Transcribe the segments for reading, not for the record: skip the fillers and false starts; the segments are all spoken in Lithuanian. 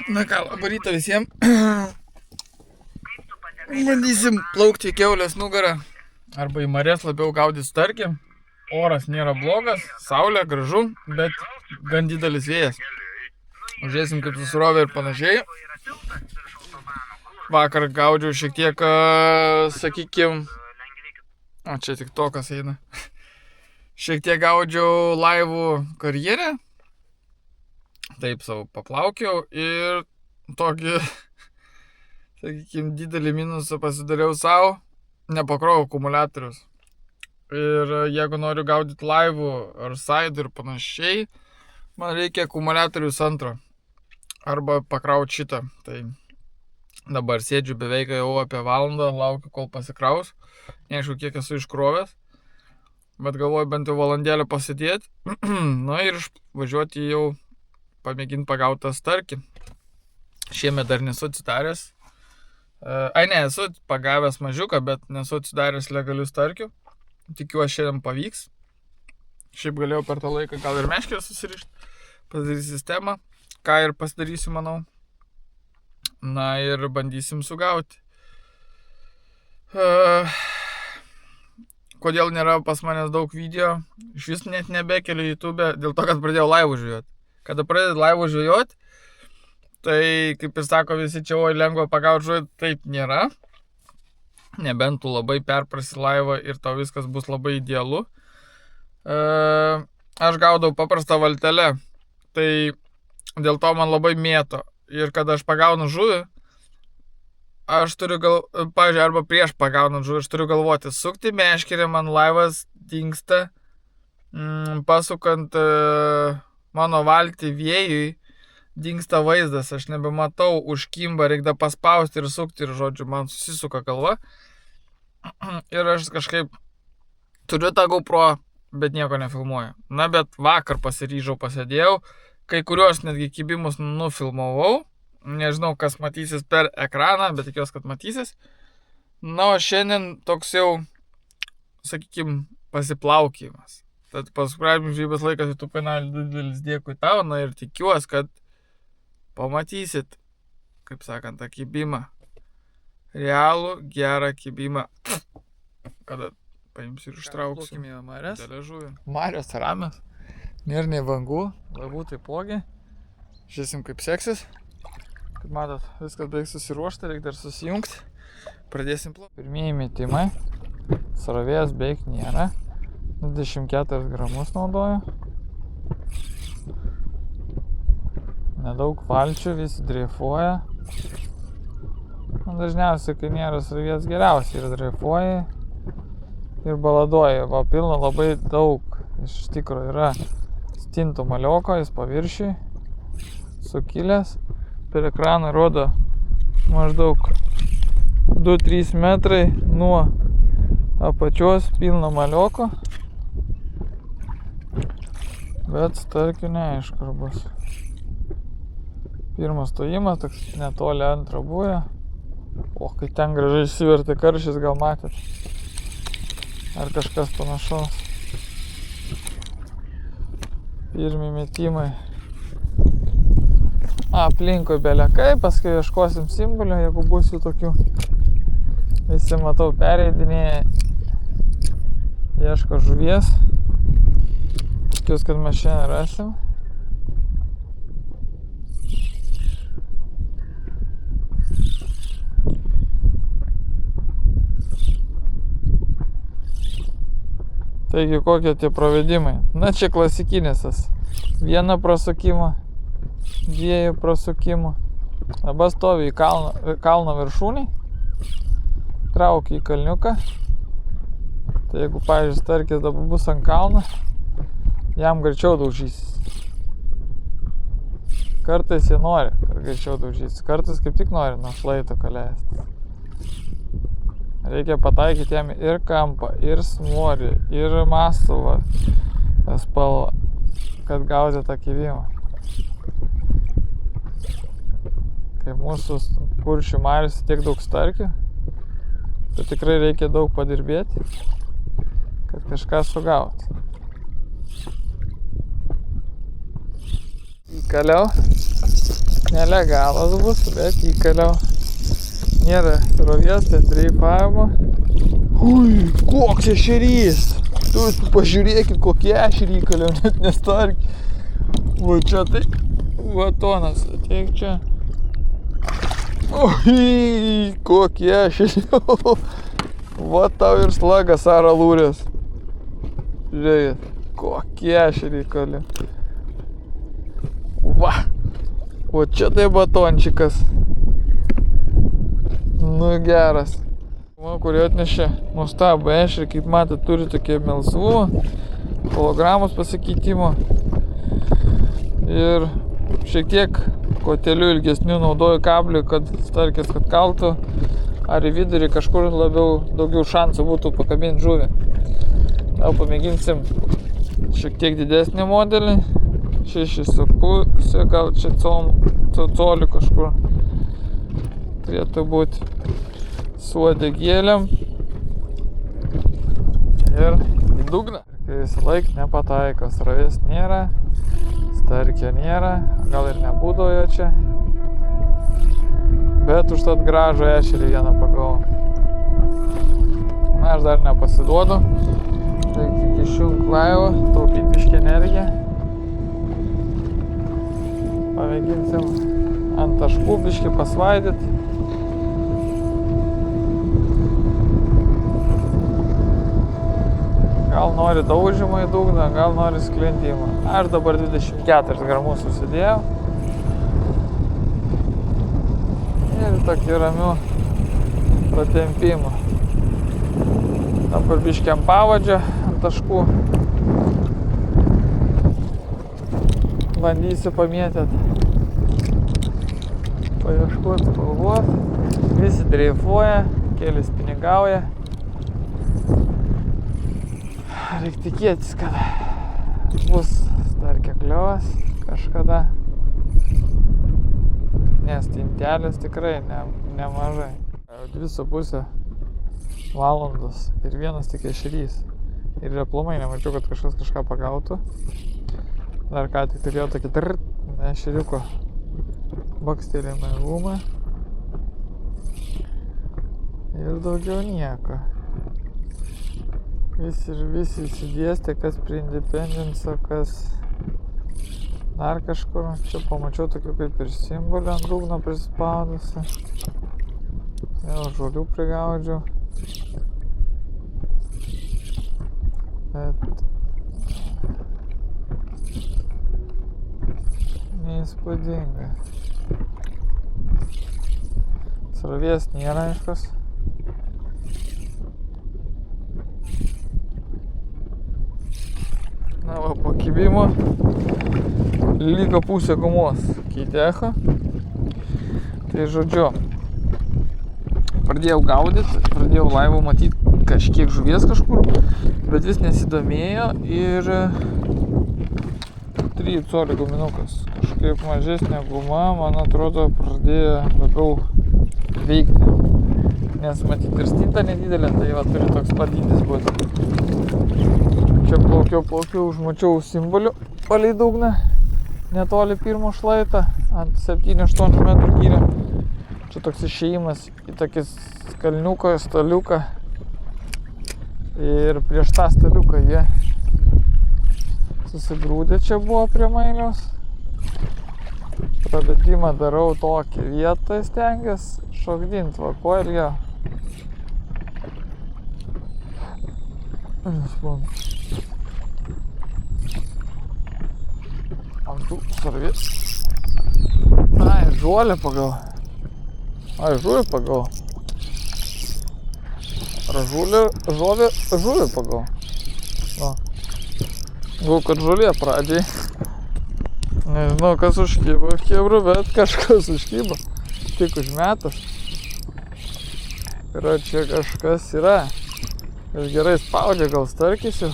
Na ką, labą rytą visiems. Bandysim plaukti į kiaulės nugarą. Arba į marias labiau gaudyti starkį. Oras nėra blogas, saulė gražu, bet gan didelis vėjas. Žiūrėsim kaip susirovė ir panašiai. Vakar gaudžiau šiek tiek, sakykim... O čia tik to, kas eina. Šiek tiek gaudžiau laivų karjerę. Taip savo paplaukiau ir tokį, sakykim, didelį minusą pasidariau savo, nepakrovau akumuliatorius. Ir jeigu noriu gaudyti laivų ar saidų ir panašiai, man reikia akumuliatorius antro. Arba pakrauti šitą. Tai dabar sėdžiu beveik jau apie valandą, laukiu kol pasikraus. Neaišku, kiek esu iškrovęs. Bet galvoju bent jau valandėlę pasidėti. Na ir važiuoti jau pamėginti pagauti tą starkį. Šiemet dar nesu atsidaręs. Esu pagavęs mažiuką, bet nesu atsidaręs legalių starkių. Tikiuosi šiandien pavyks. Šiaip galėjau per tą laiką gal ir meškerę susirišti. Pasidarysiu sistemą. Ką ir pasidarysiu, manau. Na ir bandysim sugauti. Kodėl nėra pas manęs daug video? Iš vis net nebekeliu YouTube, dėl to, kad pradėjau laivų žvejoti. Kada pradedi laivų žvejoti, tai, kaip ir sako visi čia, oi lengva pagauti žuvį, taip nėra. Nebent tu labai perprasi laivą ir tau viskas bus labai idealu. Aš gaudau paprastą valtelę, tai dėl to man labai mėto. Ir kada aš pagaunu žuvį, aš turiu pavyzdžiui, arba prieš pagaunant žuvį, aš turiu galvoti, sukti meškerę, man laivas dingsta, pasukant mano valtį vėjui, dingsta vaizdas, aš nebematau, užkimba, reikia paspausti ir sukti ir, žodžiu, man susisuka galva. Ir aš kažkaip turiu tą GoPro, bet nieko nefilmuoju. Na, bet vakar pasiryžau, pasėdėjau, kai kurios netgi kibimus nufilmavau. Nežinau, kas matysis per ekraną, bet tikiuosi, kad matysis. Na, o šiandien toks jau, sakykim, pasiplaukimas. Tad paskubraibim žvejybos laikas YouTube kanalį, didelis dėkui tau, na ir tikiuosi, kad pamatysit, kaip sakant, tą kibimą. Realų, gerą kibimą. Kada paimsiu ir ištrauksiu. Marios ramios, nėra nei vangų, laivų taipogi. Žiūrėsim, kaip seksis. Kaip matot, viskas beveik susiruošta, reikia dar susijungti. Pradėsim plaukti. Pirmieji metimai. Srovės beveik nėra. 24 gramus naudoju. Nedaug valčių, visi dreifuoja. Dažniausiai, kai nėra srovės, geriausiai ir dreifuoja ir baladoja. Va, pilna labai daug. Iš tikro yra stintų malioko, jis paviršiui sukilęs. Per ekraną rodo maždaug 2-3 metrai nuo apačios pilno malioko. Bet starkių neaišku, ar bus. Pirmas stojimas, toks netoli antro buvo. O, kai ten gražiai išsivertė karšis, gal matėt. Ar kažkas panašaus. Pirmi metimai. Aplinkui belekai, paskui ieškosim simbolių, jeigu bus jų tokių. Visi matau pereidinėja, ieško žuvies. Tikiuosi, kad mes šiandien rasim. Taigi, kokie tie pravedimai? Na, čia klasikinis tas. Vieną prasukimą. 2 prasukimų. Dabar stovi į kalno viršūnį. Traukia į kalniuką. Tai jeigu, pavyzdžiui, starkis dabar bus ant kalno, jam greičiau daužysis. Kartais jie nori, kad greičiau daužysis. Kartais kaip tik nori nuo šlaito kaleisti. Reikia pataikyti jam ir kampą, ir svorį, ir masalą, spalvą, kad gauti tą kibimą. Kai mūsų kuršių mariose tiek daug starkių, tai tikrai reikia daug padirbėti, kad kažką sugauti. Įkaliau. nelegalas bus, bet įkaliau. Nėra srovės, ten dreifavimo. Ui, koks ešerys! Tu pažiūrėkit, kokie ešerį įkaliau, net nestark. Va čia tai, va tonas, ateik čia. Ui, kokie ešerį. Va tau ir slagas ar alūrės. Žiūrėkit, kokie ešerį įkaliau. Va, o čia tai batončikas. Nu geras. Man, kurie atnešė nuostabų ešerį, kaip matėte, turi tokie melsvų, kilogramos pasikeitimo. Ir šiek tiek kotelių ilgesnių naudoju kablių, kad starkės, kad kaltų, ar į vidurį kažkur labiau daugiau šansų būtų pakabinti žuvį. Tau pamėginsim šiek tiek didesnį modelį, 6,5, gal čia colių kažkur turėtų būti. Su uodegėlėm ir į dugną. Kai visą laiką nepataiko, srovės nėra, starkio nėra, gal ir nebūdavo jo čia, bet užtat gražų ešerį vieną pagavau. Na, aš dar nepasiduodu, reikia tik išjungt laivą, taupyti biškį energiją. Pamėginsim ant taškų biškį pasvaidyti. Gal nori daužimo į dugną, gal nori sklendimą. Aš dabar 24 gramus susidėjau. Ir tokį ramių pratempimą. Dabar biškiam pavadžio ant taškų. Bandysiu pamėtėt. Paieškot spalvos. Visi dreifuoja, kelis pinigauja. Reikia tikėtis, kad bus starkio kliovas kažkada, nes tintelės tikrai nemažai. 2,5 valandos ir vienas tik ešerys. Ir aplamai nemačiau, kad kažkas kažką pagautų. Dar ką tik turėjau tokį ešeriuko bakstelėjimą į gumą. Ir daugiau nieko. Visi įsidėstė, kas prie Independenso, kas dar kažkur. Čia pamačiau tokių kaip ir simbolių ant dugno prispaudusi. Vėl žolių prigaudžiau. Bet neįspūdinga. Srovės nėra aiškus. Na va, po kibimo liko pusė gumos keiteko. Tai žodžiu, pradėjau gaudyti, pradėjau laivų matyti kažkiek žuvies kažkur, bet vis nesidomėjo ir 3 colių guminukas. Kažkaip mažesnė guma, man atrodo, pradėjo labiau veikti. Nes matyti ir stinta nedidelė, tai va turi toks pat dydis būti. Čia plaukiau, užmačiau simbolių palei dugną, netoli pirmo šlaitą, ant 7-8 metrų gylio. Čia toks išėjimas į tokį kalniuką, staliuką. Ir prieš tą staliuką jie susigrūdė, čia buvo prie mailiaus. Pravedimą darau tokį vietą, stengiuos šokdint va koelio. Ant tų sarvės. Ai, žuolę pagau. Ai, žuvį pagau. Ar žuvį pagau. Va. Gal kad žuvė pradžiai. Nežinau, kas užkybo, chebru, bet kažkas užkybo. Tik užmetas. Ir čia kažkas yra. Ir gerai spaudžia, gal starkysiu.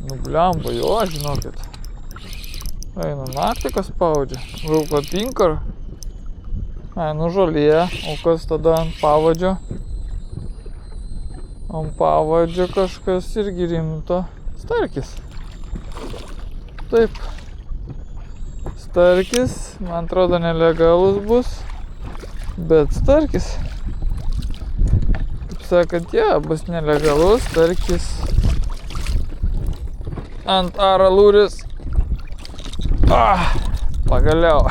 Nu blemba, jo, žinokit. Eina naktį, kas spaudžia. Gal patinka. Ai, nu žolė. O kas tada ant pavadžio? Ant pavadžio kažkas irgi rimto. Starkis. Taip. Starkis, man atrodo, nelegalus bus, bet starkis. Kaip sakant, bus nelegalus, starkis. Ant aralūris. Pagaliau.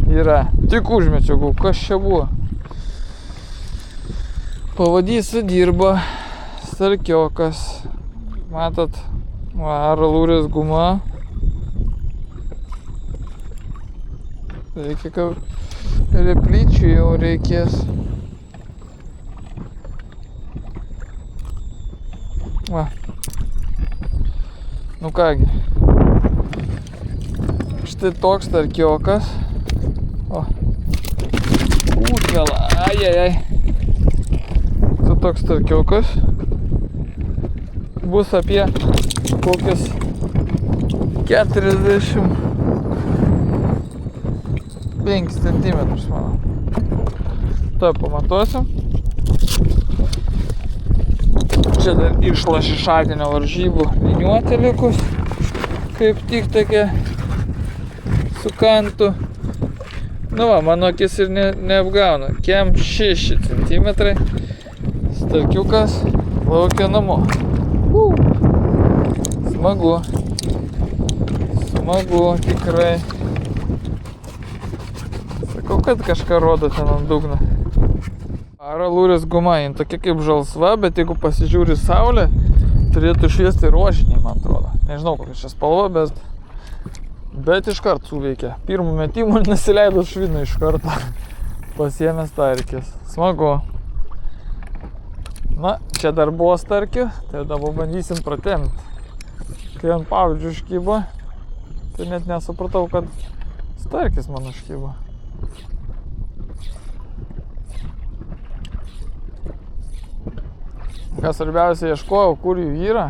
Yra. Tik užmečiau, kas čia buvo. Pavadysiu dirba. Starkiokas. Matot, aralūris guma. Reikia kaip replyčių jau reikės. Va. Nu kągi. Štai toks starkiokas. O. Užvela. Ajajaj. Tai toks starkiokas. Bus apie kokius 45 cm, manau. Taip, pamatuosim. Čia dar iš lašišatinio varžybų liniuotė likus. Kaip tik tokia su kantu. Nu va, mano akis ir neapgauna. Kem 6 cm. Starkiukas laukia namo. Smagu. Smagu, tikrai. Sakau, kad kažką rodo ten ant dugno. Aralūris guma, jin tokia kaip žalsva, bet jeigu pasižiūri saulė, turėtų šviesti rožinį, man atrodo. Nežinau, kokia čia spalva, bet iškart suveikia. Pirmų metimų nusileido šviną iš karto. Pasiėmė starkis. Smagu. Na, čia dar buvo starkių, tai dabar bandysim pratempti. Kai ant pavadžių užkybo, tai net nesupratau, kad starkis man užkybo. Kas svarbiausia, ieškojau, kur jų yra.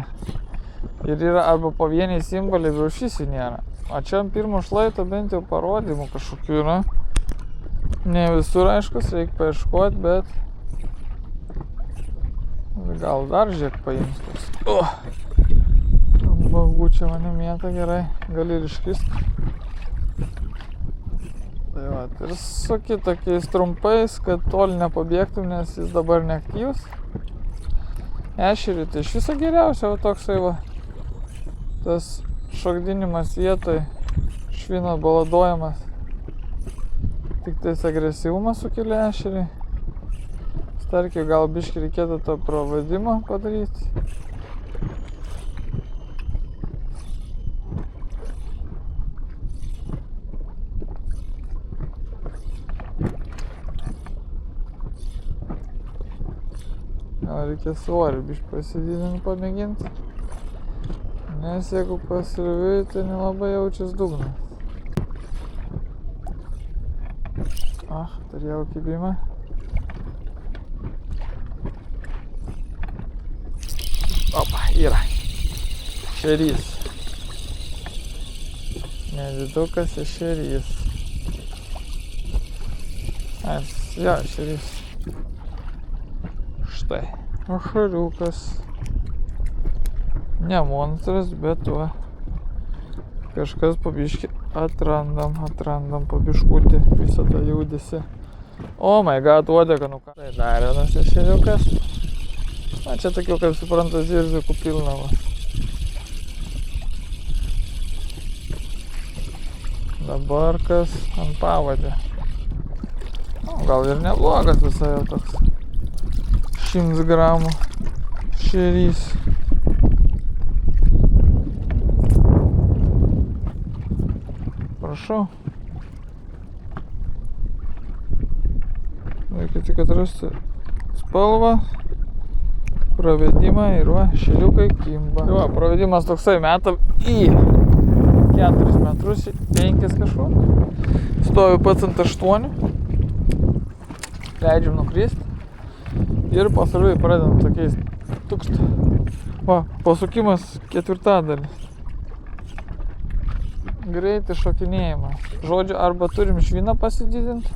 Ir yra arba pavieniai simboliai, rūšys jų nėra. O čia ant pirmo šlaito bent jau parodymų kažkokių yra. Ne visur aiškus, reikia paieškoti, bet gal dar žiūrėk paims. Bangų čia mane mėta gerai, gali ir iškristi. Tai va, ir suki tokiais trumpais, kad toli nepabėgtum, nes jis dabar neaktyvus. Ešerį tai iš viso geriausia, va toksai va. Tas šokdinimas vietoj, švino baladojimas. Tik tais agresyvumas sukelia ešerį. Starkiai gal biškį reikėtų to pravadimą padaryti. Gal reikia svorį biškį pasididinti, pamėginti. Nes jeigu pasirviui, tai nelabai jaučias dugnas. Turėjau kibimą. Opa, yra. Šerys. Nedidukas ešerys. Jo, šerys. Štai. Ošariukas. Ne monstras, bet va. Kažkas pabiškį atrandam pabiškutį visą tą judesį. Oh my god, uodega, nu ką. Tai dar vienas ešeriukas. Na, čia tokių, kaip suprantu, zirzikų pilna va. Dabar kas ant pavadė. Gal ir neblogas visai jau toks. 100 gramų šerys. Prašau. Reikia tik atrasti spalvą. Pravedimą ir va, šeriukai kimba. Va, pravedimas toksai metam į 4 metrus, 5 kažkur. Stoviu pats ant 8. Leidžiam nukristi. Ir pasroviui pradedam tokiais tukst. Va, pasukimas 4. Greitai šokinėjimas. Žodžiu, arba turim šviną pasididinti,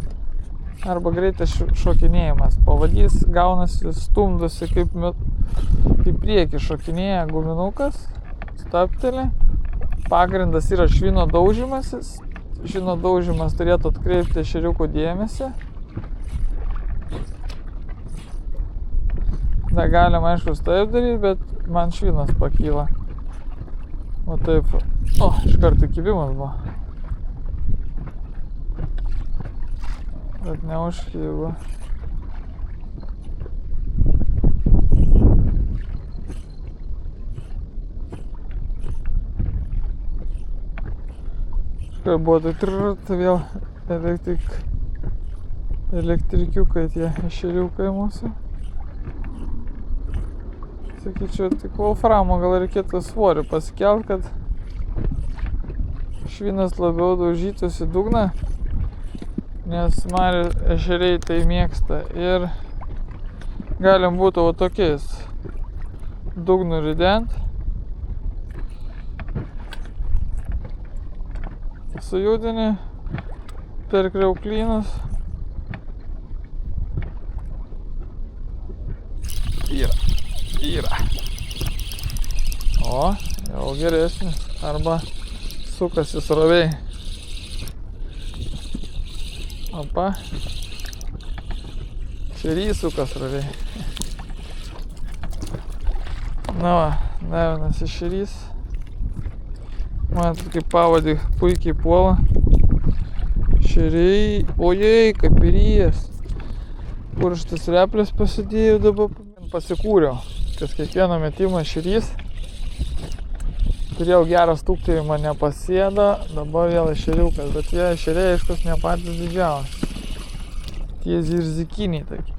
arba greitas šokinėjimas. Pavadys gaunasi stumdosi kaip į priekį šokinėja guminukas, stabteli. Pagrindas yra švino daužimasis. Švino daužimas turėtų atkreipti ešeriukų dėmesį. Da galima aišku taip daryti, bet man švinas pakyla. O taip, iš karto kibimas buvo. Bet neužkybo. Škai buvo tai vėl elektrikiukai tie ešeriukai mūsų. Sakyčiau, tik wolframo gal reikėtų svorį pasikelt, kad švinas labiau daužytųsi dugną, nes marių ešeriai tai mėgsta ir galim būtų va tokiais dugnų rident, sujudini per kriauklynus. Yra. O, jau geresnis. Arba sukasi sroviai. Opa. Šerys sukas sroviai. Na va, dar vienas ešerys. Matot, kaip pavadį puikiai puola. Šeriai. Ojei, kaip pirijas. Kur šitas replės pasidėjau dabar? Pasikūriau. Kas kiekvieno metimo ešerys. Turėjau gerą stūktelėjimą, nepasėdo, dabar vėl ešeriukas, bet jie ešeriai aiškus ne patys didžiausi. Tie zirzikiniai tokie.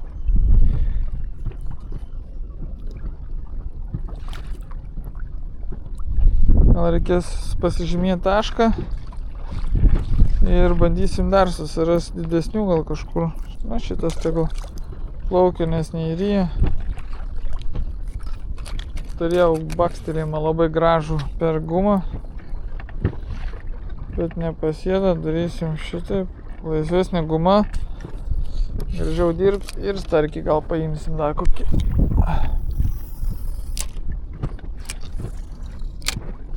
Gal reikės pasižymėti tašką ir bandysim dar susirasti didesnių gal kažkur. Na, šitas tegul plaukia, nes neįryja. Turėjau bakstelėjimą labai gražų per gumą, bet nepasėdo, darysim šitaip, laisvesnė guma, gražiau dirbs ir starkį gal paimsim dar kokį.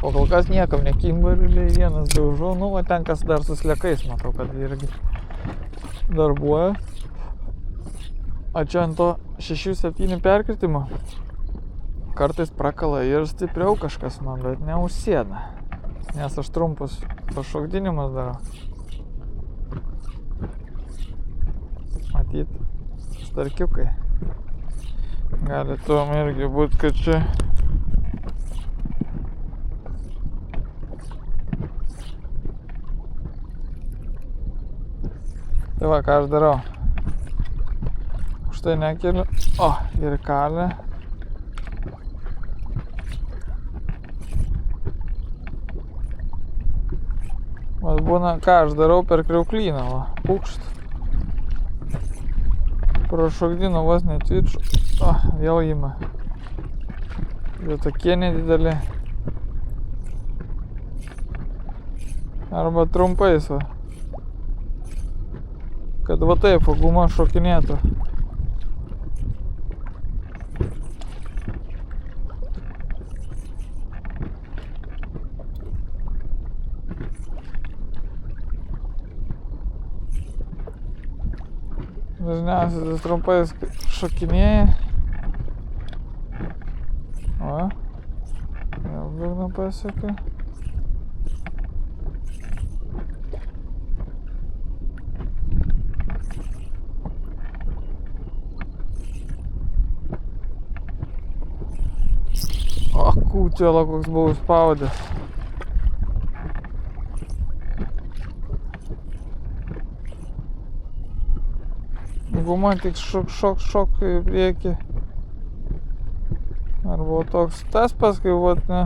O kol kas niekam nekimba, vienas daužau, nu, o ten kas dar su sliekais, matau, kad irgi darbuoja. O čia ant to 6-7 perkritimo. Kartais prakala ir stipriau kažkas man, bet neužsėda, nes aš trumpus pašokdinimus darau. Matyt, starkiukai. Gali tom irgi būt, kad čia tai va, ką aš darau. Už tai nekeliu. O, ir kalė. Vat būna, ką aš darau per kriauklyną, va, pukšt. Prašokdinu vos netvirčiu. O, vėl ima. Jie tokie nedideli. Arba trumpais, va. Kad va taip, guma šokinėtų. Dažniausiai tas trumpais šokinėja. O, vėl dugną pasiekia. O, kūtėla koks buvo spaudęs. Guma tik šok į priekį. Arba toks tas paskui, vat, ne,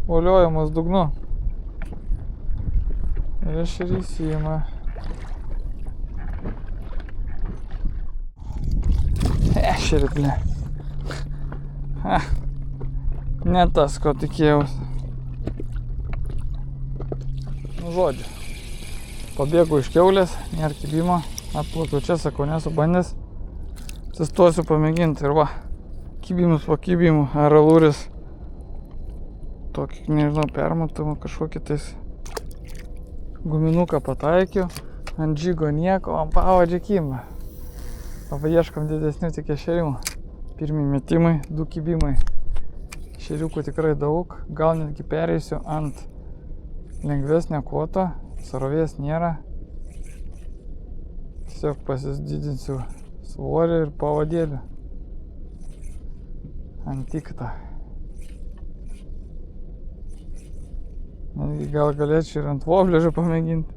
voliojimas dugnu. Ir ešerys įima. Ešerį, ble. Ne tas, ko tikėjaus. Nu, žodžiu. Pabėgu iš kiaulės, nėra kibimo, atplaukiau čia, sakau, nesu bandęs. Sustosiu pamėginti ir va, kibimus po kibimų, aralūris. Tokį, nežinau, permatomą kažkokį tais guminuką pataikiu. Ant džigo nieko, ant pavadžio kimba. Arba ieškam didesnių tik ešerių. Pirmi metimai, 2 kibimai. Ešeriukų tikrai daug, gal netgi pereisiu ant lengvesnio koto, srovės nėra. Tiesiog pasididinsiu svorį ir pavadėlį. Ant tiktą. Gal galėčiau ir ant vobležio pamėginti.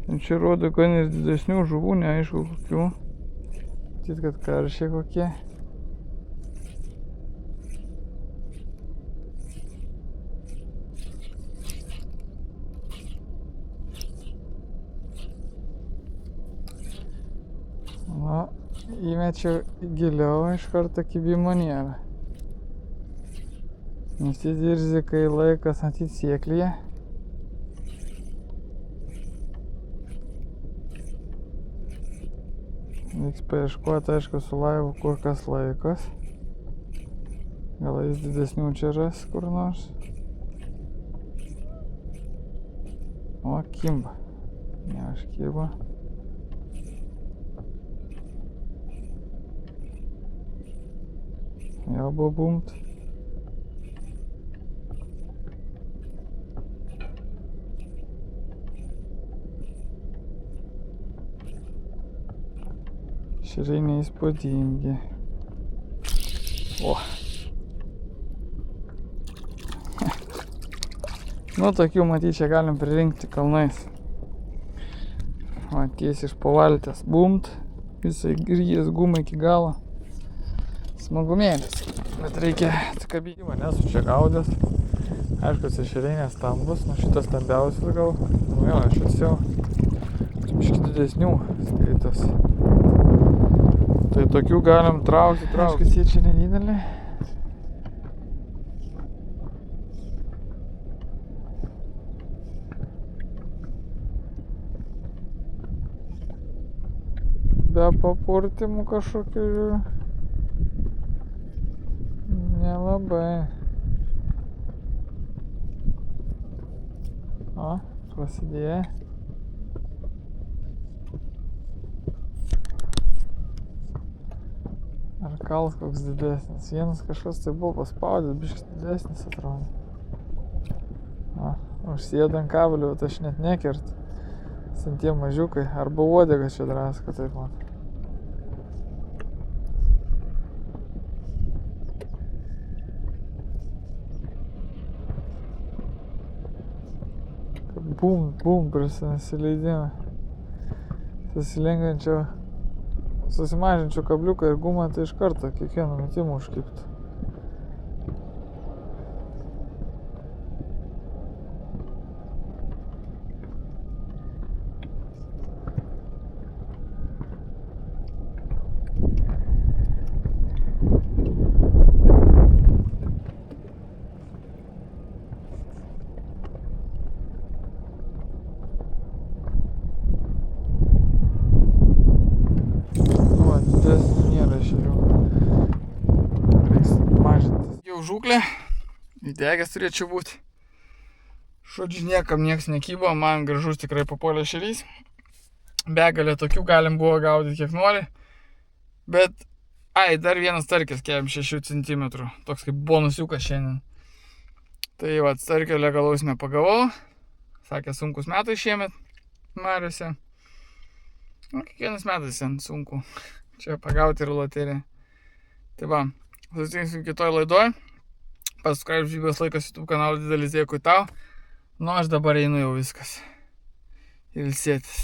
Ir čia rodo, kad ir didesnių žuvų, neaišku kokių. Matyt, kad karšiai kokie. Nu, įmečiau giliau, iš karto kibimo nėra. Matyt, irzikai laikas matyt sėklyje. Reiks paieškoti, aišku, su laivu, kur kas laikas. Gal jis didesnių čia ras kur nors. O, kimba. Ne, aš kimba. Jau buvo bumt. Šeriai neįspūdingi. O. Nu, tokių matyt čia galim pririnkti kalnais. O, tiesiai iš pavaltės. Bumt. Visai grįjęs gumą iki galo. Smagumėlis. Bet reikia atkabyti. Nesu čia gaudęs. Aišku, ešeriai nestambus. Nu, šitas stambiausias gal. Nu, jo, šis jau. Biški didesnių skaitos. Tai tokių galim traukti. Aišku, jie čia nedidelį. Be papurtimų kažkokių žiūriu. Nelabai. O, prasidėjo. Ar kalas koks didesnis. Vienas kažkas tai buvo paspaudęs, biškis didesnis atrodo. O, užsėda ant kabelių, bet aš net nekertu. Sen tie mažiukai. Arba uodega čia drasko, taip man. Bum, prasileidimą. Susimažinčiau kabliuką ir gumą, tai iš karto kiekvieną metimą užkibtų. Žūklė, įdegęs turėčiau būti. Žodžiu, niekam nieks nekybo, man gražus tikrai papuolė ešerys. Begalė tokių galim buvo gaudyti kiek nori. Bet, dar vienas starkis 6 cm, toks kaip bonusiukas šiandien. Tai va, starkio legalaus nepagavau. Sakė, sunkus metai šiemet mariuose. Nu, kiekvienas metas sen sunku. Čia pagauti ir loterija. Tai va, susitiksim kitoj laidoj. Pasubscribe žvejybos laikas YouTube kanalą, didelis dėkui tau. Nu, aš dabar einu jau viskas. Ilsėtis.